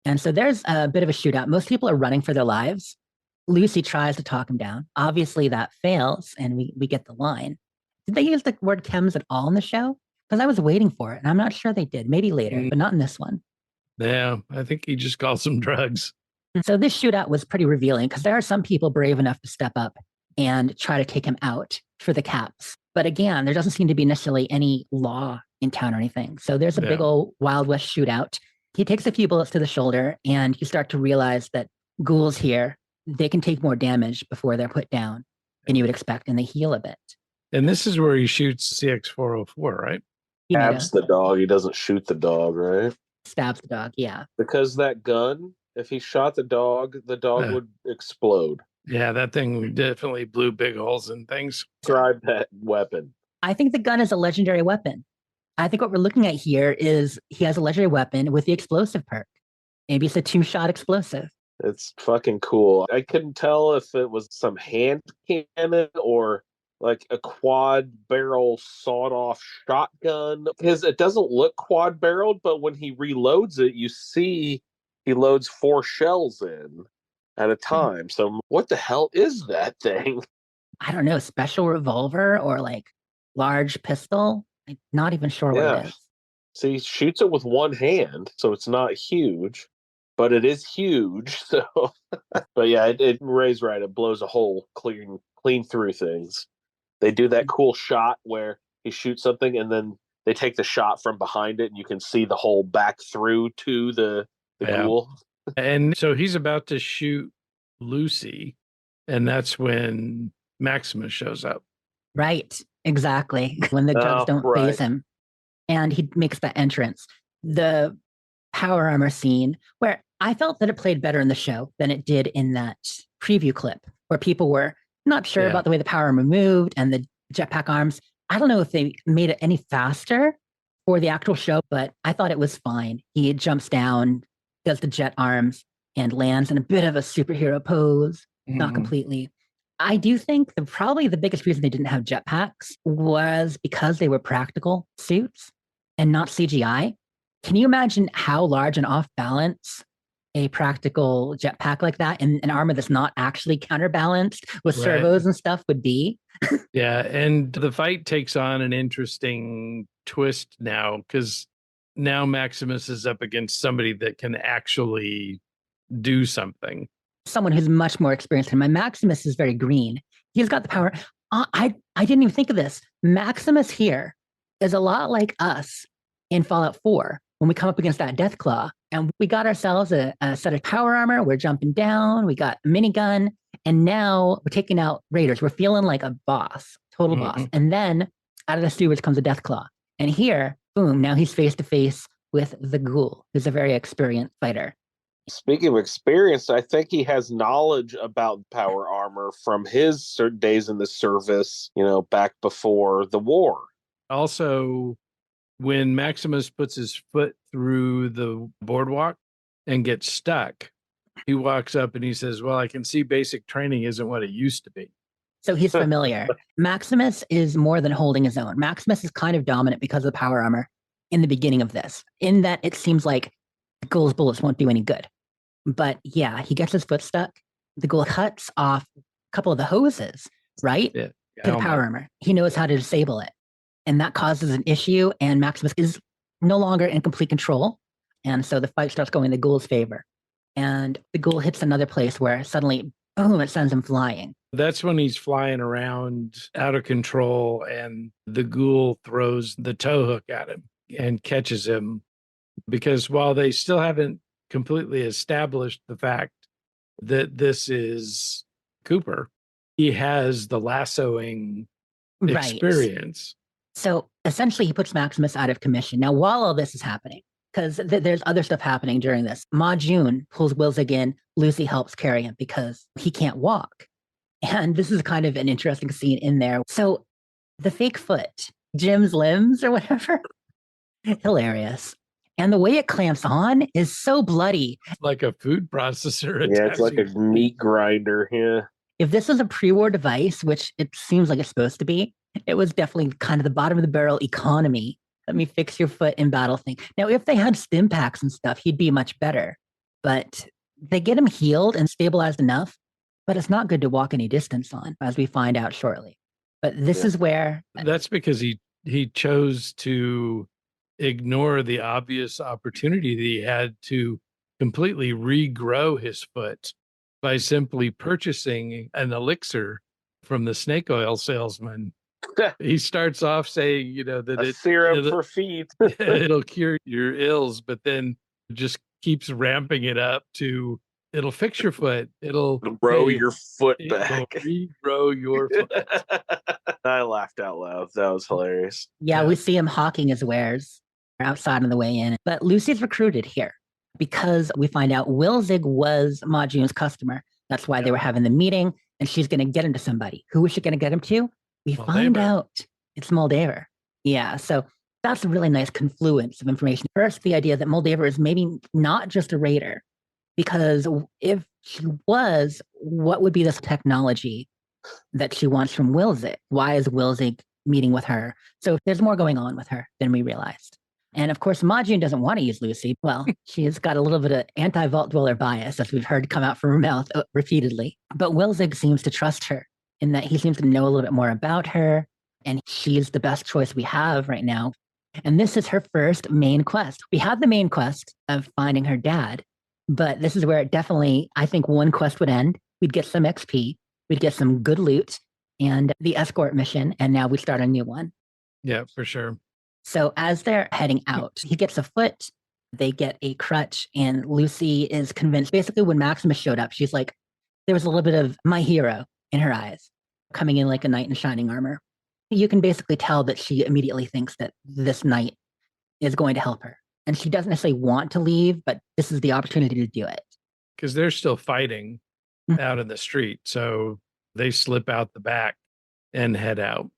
And so there's a bit of a shootout. Most people are running for their lives. Lucy tries to talk him down. Obviously, that fails, and we get the line. Did they use the word chems at all in the show? Because I was waiting for it, and I'm not sure they did. Maybe later, but not in this one. Yeah, I think he just calls them drugs. So this shootout was pretty revealing because there are some people brave enough to step up and try to take him out for the caps. But again, there doesn't seem to be necessarily any law in town or anything. So there's a big old Wild West shootout. He takes a few bullets to the shoulder, and you start to realize that ghouls here, they can take more damage before they're put down than you would expect, and they heal a bit. And this is where he shoots CX-404, right? Stabs the dog. He doesn't shoot the dog, right? Stabs the dog, yeah. Because that gun, if he shot the dog would explode. Yeah, that thing definitely blew big holes in things. Describe that weapon. I think the gun is a legendary weapon. I think what we're looking at here is he has a legendary weapon with the explosive perk. Maybe it's a 2-shot explosive. It's fucking cool. I couldn't tell if it was some hand cannon or like a quad barrel sawed off shotgun because it doesn't look quad barreled, but when he reloads it, you see he loads 4 shells in at a time. So what the hell is that thing? I don't know, special revolver or like large pistol? I'm not even sure what it is. So he shoots it with one hand, so it's not huge. But it is huge, so. But yeah, Ray's right. It blows a hole clean through things. They do that cool shot where he shoots something, and then they take the shot from behind it, and you can see the hole back through to the ghoul. And so he's about to shoot Lucy, and that's when Maximus shows up. Right, exactly. When the drugs don't faze him, and he makes that entrance. The power armor scene where I felt that it played better in the show than it did in that preview clip where people were not sure about the way the power armor moved and the jetpack arms. I don't know if they made it any faster for the actual show, but I thought it was fine. He jumps down, does the jet arms, and lands in a bit of a superhero pose, not completely. I do think probably the biggest reason they didn't have jetpacks was because they were practical suits and not CGI. Can you imagine how large and off balance a practical jetpack like that and an armor that's not actually counterbalanced with servos and stuff would be? Yeah, and the fight takes on an interesting twist now because now Maximus is up against somebody that can actually do something. Someone who's much more experienced than him. Maximus is very green. He's got the power. I didn't even think of this. Maximus here is a lot like us in Fallout 4. When we come up against that Deathclaw, and we got ourselves a set of power armor, we're jumping down, we got a minigun, and now we're taking out raiders. We're feeling like a boss, total boss. And then out of the sewers comes a Deathclaw. And here, boom, now he's face to face with the ghoul, who's a very experienced fighter. Speaking of experience, I think he has knowledge about power armor from his days in the service, back before the war. Also, when Maximus puts his foot through the boardwalk and gets stuck, he walks up and he says, well, I can see basic training isn't what it used to be. So he's familiar. Maximus is more than holding his own. Maximus is kind of dominant because of the power armor. in the beginning of this, in that it seems like the ghoul's bullets won't do any good. But yeah, he gets his foot stuck. The ghoul cuts off a couple of the hoses, right? Yeah. To the power armor. He knows how to disable it. And that causes an issue, and Maximus is no longer in complete control. And so the fight starts going in the ghoul's favor. And the ghoul hits another place where suddenly, boom, it sends him flying. That's when he's flying around out of control, and the ghoul throws the tow hook at him and catches him. Because while they still haven't completely established the fact that this is Cooper, he has the lassoing experience. So essentially, he puts Maximus out of commission. Now, while all this is happening, because there's other stuff happening during this, Ma June pulls Wilzig in. Lucy helps carry him because he can't walk. And this is kind of an interesting scene in there. So the fake foot, Jim's limbs or whatever, hilarious. And the way it clamps on is so bloody. Like a food processor. Yeah, it's like a meat grinder. Yeah. If this was a pre-war device, which it seems like it's supposed to be, it was definitely kind of the bottom of the barrel economy. Let me fix your foot in battle thing. Now, if they had stim packs and stuff, he'd be much better. But they get him healed and stabilized enough, but it's not good to walk any distance on, as we find out shortly. But this is where... That's because he chose to ignore the obvious opportunity that he had to completely regrow his foot by simply purchasing an elixir from the Snake Oil Salesman. He starts off saying, that it's serum for feet. It'll cure your ills, but then just keeps ramping it up to it'll fix your foot. It'll grow your foot back. Regrow your foot. I laughed out loud. That was hilarious. Yeah, we see him hawking his wares outside on the way in. But Lucy's recruited here because we find out Wilzig was Ma June's customer. That's why they were having the meeting, and she's going to get him to somebody. Who is she going to get him to? We find out it's Moldaver. Yeah, so that's a really nice confluence of information. First, the idea that Moldaver is maybe not just a raider, because if she was, what would be this technology that she wants from Wilzig? Why is Wilzig meeting with her? So there's more going on with her than we realized. And of course, Ma June doesn't want to use Lucy. Well, she's got a little bit of anti-Vault Dweller bias, as we've heard come out from her mouth repeatedly. But Wilzig seems to trust her in that he seems to know a little bit more about her, and she's the best choice we have right now. And this is her first main quest. We had the main quest of finding her dad, but this is where it definitely, I think one quest would end. We'd get some XP, we'd get some good loot, and the escort mission, and now we start a new one. Yeah, for sure. So as they're heading out, he gets a foot, they get a crutch, and Lucy is convinced. Basically, when Maximus showed up, she's like, there was a little bit of my hero in her eyes, coming in like a knight in shining armor. You can basically tell that she immediately thinks that this knight is going to help her. And she doesn't necessarily want to leave, but this is the opportunity to do it. Because they're still fighting out in the street. So they slip out the back and head out.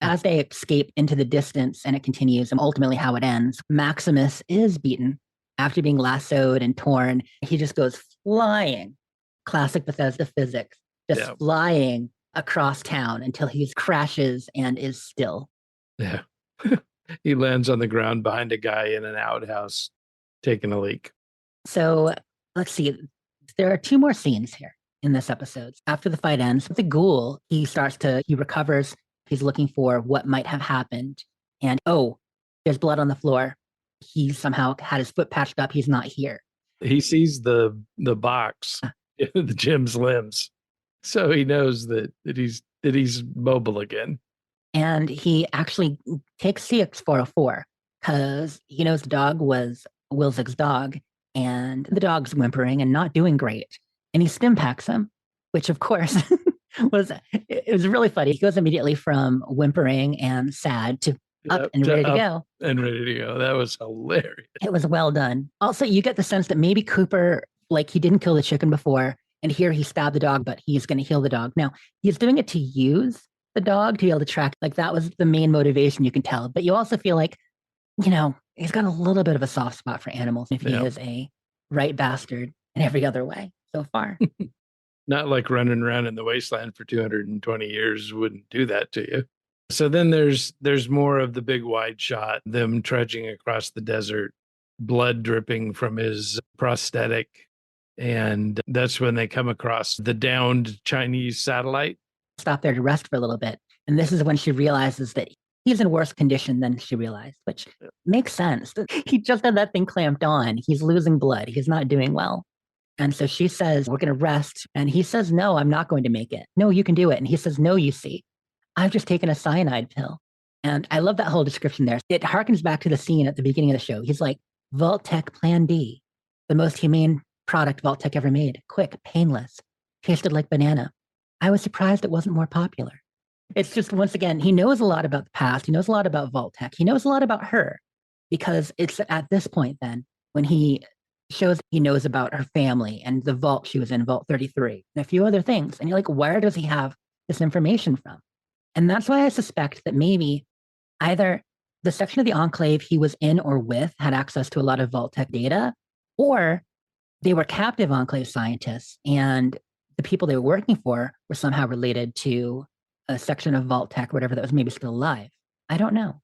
As they escape into the distance, and it continues, and ultimately how it ends, Maximus is beaten after being lassoed and torn. He just goes flying. Classic Bethesda physics. Just flying across town until he crashes and is still. Yeah. He lands on the ground behind a guy in an outhouse taking a leak. So let's see. There are two more scenes here in this episode. After the fight ends, the ghoul, he recovers. He's looking for what might have happened. And there's blood on the floor. He somehow had his foot patched up. He's not here. He sees the box, the Jim's limbs. So he knows that he's mobile again. And he actually takes CX-404 because he knows the dog was Wilzig's dog, and the dog's whimpering and not doing great. And he stim packs him, which of course was really funny. He goes immediately from whimpering and sad to up and ready to go. And ready to go. That was hilarious. It was well done. Also, you get the sense that maybe Cooper, like, he didn't kill the chicken before, and here he stabbed the dog, but he's going to heal the dog. Now, he's doing it to use the dog to be able to track. Like, that was the main motivation, you can tell. But you also feel like, he's got a little bit of a soft spot for animals if he is a right bastard in every other way so far. Not like running around in the wasteland for 220 years wouldn't do that to you. So then there's more of the big wide shot, them trudging across the desert, blood dripping from his prosthetic. And that's when they come across the downed Chinese satellite. Stop there to rest for a little bit. And this is when she realizes that he's in worse condition than she realized, which makes sense. He just had that thing clamped on. He's losing blood. He's not doing well. And so she says, we're going to rest. And he says, no, I'm not going to make it. No, you can do it. And he says, no, you see, I've just taken a cyanide pill. And I love that whole description there. It harkens back to the scene at the beginning of the show. He's like, Vault-Tec Plan B, the most humane product Vault-Tec ever made. Quick, painless, tasted like banana. I was surprised it wasn't more popular. It's just, once again, he knows a lot about the past. He knows a lot about Vault-Tec. He knows a lot about her, because it's at this point then when he shows he knows about her family and the vault she was in, Vault 33, and a few other things. And you're like, where does he have this information from? And that's why I suspect that maybe either the section of the Enclave he was in or with had access to a lot of Vault-Tec data, or they were captive Enclave scientists and the people they were working for were somehow related to a section of Vault-Tec, whatever, that was maybe still alive. I don't know.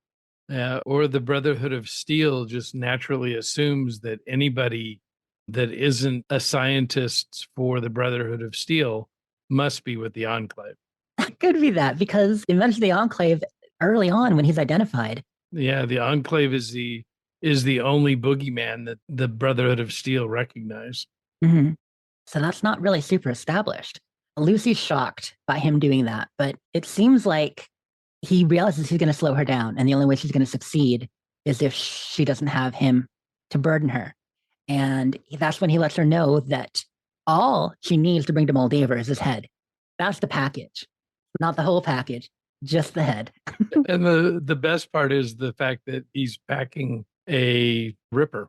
Yeah, or the Brotherhood of Steel just naturally assumes that anybody that isn't a scientist for the Brotherhood of Steel must be with the Enclave. Could be that, because it mentioned the Enclave early on when he's identified. Yeah, the Enclave is the only boogeyman that the Brotherhood of Steel recognize. Mm-hmm. So that's not really super established. Lucy's shocked by him doing that, but it seems like he realizes he's going to slow her down, and the only way she's going to succeed is if she doesn't have him to burden her. And that's when he lets her know that all she needs to bring to Moldaver is his head. That's the package, not the whole package, just the head. And the best part is the fact that he's packing a Ripper.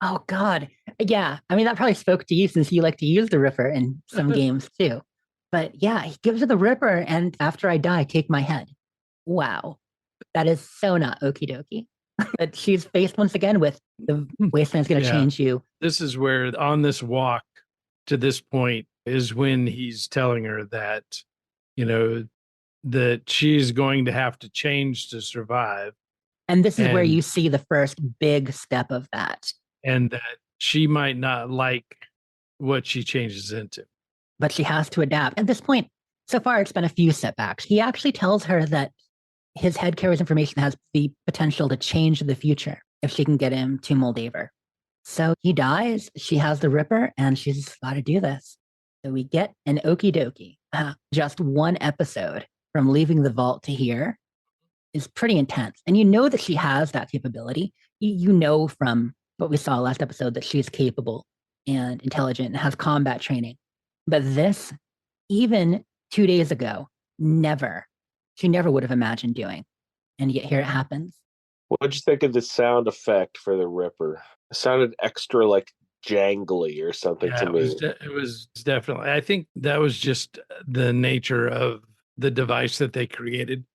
Oh, God. Yeah. I mean, that probably spoke to you since you like to use the Ripper in some games too. But yeah, he gives her the Ripper, and after I die, take my head. Wow. That is so not okie dokie. But she's faced once again with the Wasteland's going to change you. This is where, on this walk to this point, is when he's telling her that, that she's going to have to change to survive. And this is where you see the first big step of that. And that she might not like what she changes into. But she has to adapt. At this point, so far, it's been a few setbacks. He actually tells her that his head carries information that has the potential to change the future if she can get him to Moldaver. So he dies, she has the Ripper, and she's got to do this. So we get an okie dokie. Just one episode from leaving the vault to here is pretty intense. And you know that she has that capability. You know from what we saw last episode that she's capable and intelligent and has combat training. But this, even 2 days ago, she never would have imagined doing. And yet here it happens. What'd you think of the sound effect for the Ripper? It sounded extra like jangly or something to me. It was definitely, I think that was just the nature of the device that they created.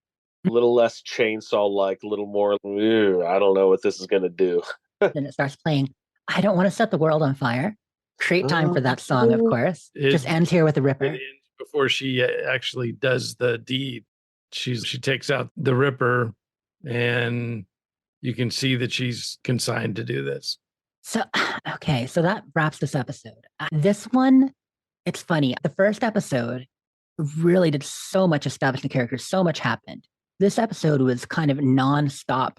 A little less chainsaw-like, a little more, I don't know what this is going to do. Then it starts playing, I don't want to set the world on fire. Great time for that song, of course. Just ends here with the Ripper. It ends before she actually does the deed. She takes out the Ripper, and you can see that she's consigned to do this. So, okay, so that wraps this episode. This one, it's funny. The first episode really did so much establishing the characters, so much happened. This episode was kind of nonstop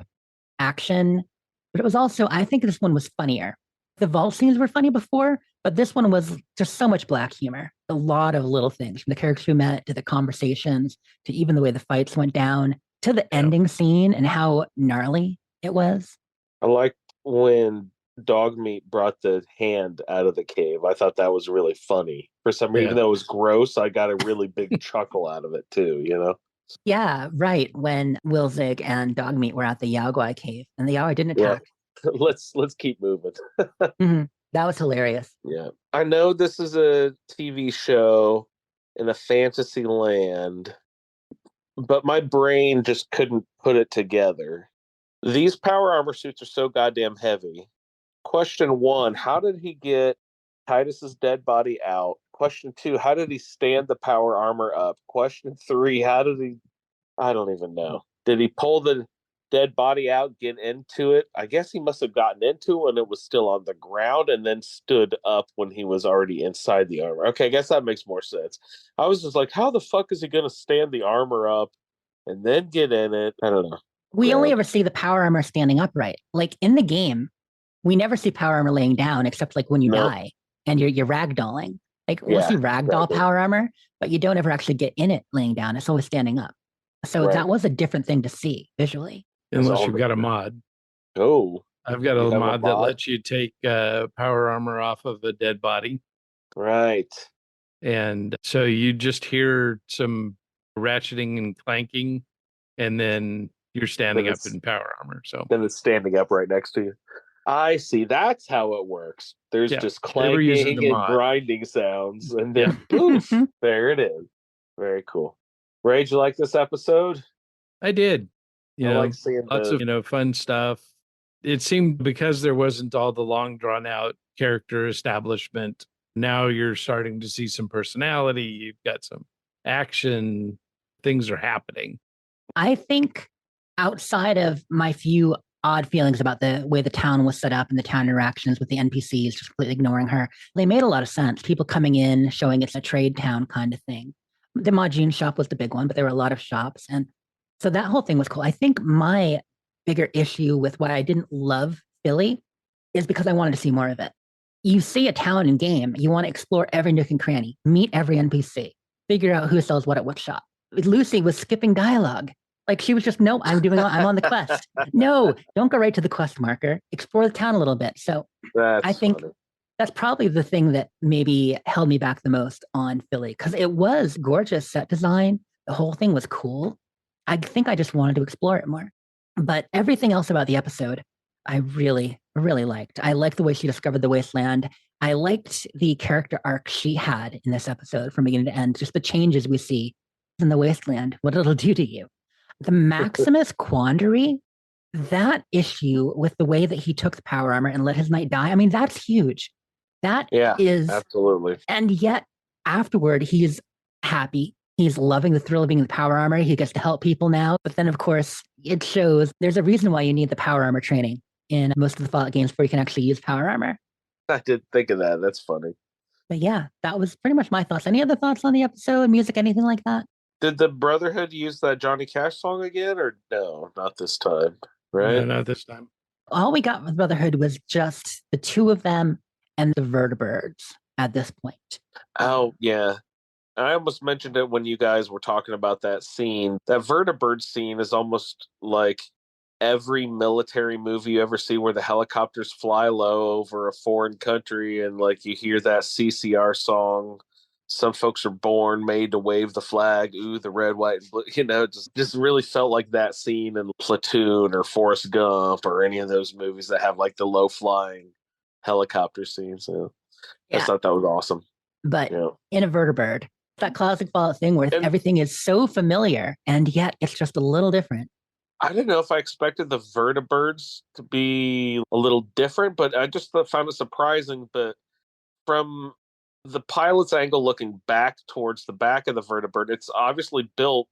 action, but it was also, I think this one was funnier. The vault scenes were funny before, but this one was just so much black humor. A lot of little things, from the characters we met to the conversations to even the way the fights went down to the ending scene and how gnarly it was. I liked when Dogmeat brought the hand out of the cave. I thought that was really funny. For some reason, even though it was gross, I got a really big chuckle out of it too, Yeah, right. When Wilzig and Dogmeat were at the Yaogwai cave and the Yaogwai didn't attack. Yeah. Let's keep moving. Mm-hmm. That was hilarious. Yeah. I know this is a TV show in a fantasy land, but my brain just couldn't put it together. These power armor suits are so goddamn heavy. Question 1, how did he get Titus's dead body out? Question 2, how did he stand the power armor up? Question 3, how did he I don't even know. Did he pull the dead body out, get into it? I guess he must have gotten into it when it was still on the ground and then stood up when he was already inside the armor. Okay, I guess that makes more sense. I was just like, how the fuck is he going to stand the armor up and then get in it? I don't know. We only ever see the power armor standing upright. Like in the game, we never see power armor laying down except like when you die and you're ragdolling. Like we'll see ragdoll power armor, but you don't ever actually get in it laying down. It's always standing up. So that was a different thing to see visually. Unless you've got a mod. Oh. I've got a mod that lets you take power armor off of a dead body. Right. And so you just hear some ratcheting and clanking, and then you're standing up in power armor. So then it's standing up right next to you. I see. That's how it works. There's just clanking and grinding sounds, and then poof, there it is. Very cool. Ray, did you like this episode? I did. I like seeing lots of fun stuff. It seemed because there wasn't all the long drawn out character establishment. Now you're starting to see some personality. You've got some action. Things are happening. I think outside of my few odd feelings about the way the town was set up and the town interactions with the NPCs, just completely ignoring her, they made a lot of sense. People coming in, showing it's a trade town kind of thing. The Majin shop was the big one, but there were a lot of shops. And so that whole thing was cool. I think my bigger issue with why I didn't love Philly is because I wanted to see more of it. You see a town in game, you want to explore every nook and cranny, meet every NPC, figure out who sells what at what shop. Lucy was skipping dialogue. Like she was just, no, I'm on the quest. No, don't go right to the quest marker. Explore the town a little bit. So I think that's probably the thing that maybe held me back the most on Philly, because it was gorgeous set design. The whole thing was cool. I think I just wanted to explore it more. But everything else about the episode, I really, really liked. I liked the way she discovered the Wasteland. I liked the character arc she had in this episode from beginning to end, just the changes we see in the Wasteland, what it'll do to you. The Maximus quandary, that issue with the way that he took the power armor and let his knight die, I mean, that's huge. That is absolutely. And yet afterward, he's happy. He's loving the thrill of being in the power armor. He gets to help people now. But then, of course, it shows there's a reason why you need the power armor training in most of the Fallout games before you can actually use power armor. I did think of that. That's funny. But yeah, that was pretty much my thoughts. Any other thoughts on the episode, music, anything like that? Did the Brotherhood use that Johnny Cash song again, or no? Not this time, right? No, not this time. All we got with Brotherhood was just the two of them and the vertibirds at this point. Oh, yeah. I almost mentioned it when you guys were talking about that scene. That vertibird scene is almost like every military movie you ever see where the helicopters fly low over a foreign country and like you hear that CCR song. Some folks are born made to wave the flag. Ooh, the red, white, and blue. Just really felt like that scene in Platoon or Forrest Gump or any of those movies that have like the low flying helicopter scenes. So I thought that was awesome. But in a vertibird, that classic Fallout thing where everything is so familiar and yet it's just a little different. I didn't know if I expected the vertibirds to be a little different, but I just found it surprising. But from the pilot's angle looking back towards the back of the vertibird, it's obviously built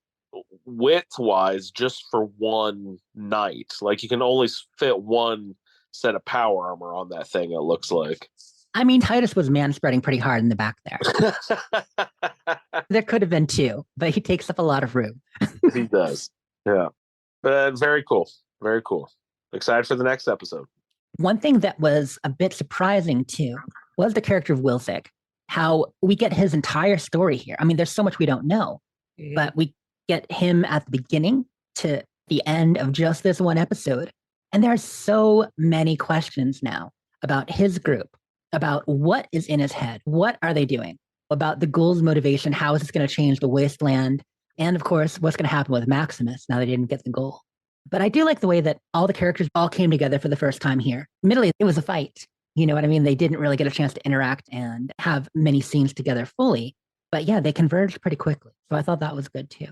width-wise just for one knight. Like you can only fit one set of power armor on that thing, it looks like. I mean, Titus was man-spreading pretty hard in the back there. There could have been two, but he takes up a lot of room. He does. Yeah. But very cool. Very cool. Excited for the next episode. One thing that was a bit surprising, too, was the character of Wilzig. How we get his entire story here. I mean, there's so much we don't know, but we get him at the beginning to the end of just this one episode. And there are so many questions now about his group, about what is in his head. What are they doing? About the ghouls' motivation. How is this going to change the Wasteland? And of course, what's going to happen with Maximus now they didn't get the goal. But I do like the way that all the characters all came together for the first time here. Admittedly, it was a fight. You know what I mean? They didn't really get a chance to interact and have many scenes together fully. But yeah, they converged pretty quickly. So I thought that was good too.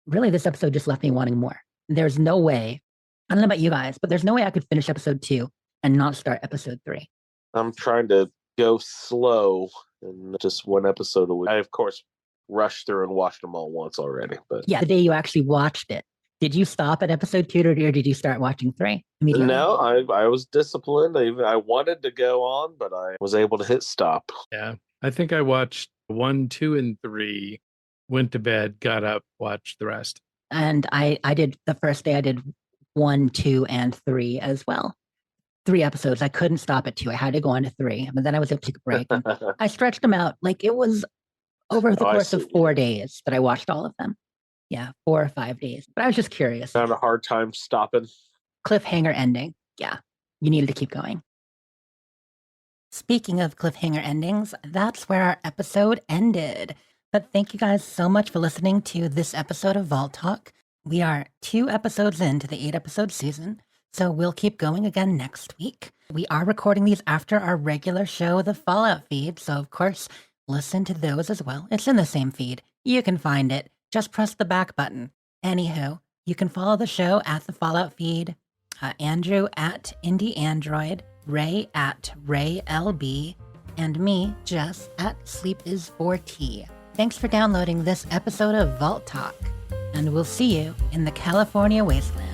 Really, this episode just left me wanting more. There's no way, I don't know about you guys, but there's no way I could finish episode 2 and not start episode 3. I'm trying to go slow and just one episode a week. I, of course, rushed through and watched them all once already. But yeah, the day you actually watched it, did you stop at episode 2 or did you start watching 3 immediately? No, I was disciplined. I wanted to go on, but I was able to hit stop. Yeah. I think I watched 1, 2, and 3, went to bed, got up, watched the rest. And I did the first day, I did 1, 2, and 3 as well. 3 episodes. I couldn't stop at 2. I had to go on to 3, but then I was able to take a break. I stretched them out. Like it was over the course of 4 days that I watched all of them. Yeah, 4 or 5 days. But I was just curious. I had a hard time stopping. Cliffhanger ending. Yeah, you needed to keep going. Speaking of cliffhanger endings, that's where our episode ended. But thank you guys so much for listening to this episode of Vault Talk. We are 2 episodes into the 8-episode season, so we'll keep going again next week. We are recording these after our regular show, the Fallout feed, so of course, listen to those as well. It's in the same feed. You can find it. Just press the back button. Anywho, you can follow the show at the Fallout feed, Andrew at IndieAndroid, Ray at RayLB, and me, Jess, at SleepIs4T. Thanks for downloading this episode of Vault Talk, and we'll see you in the California Wasteland.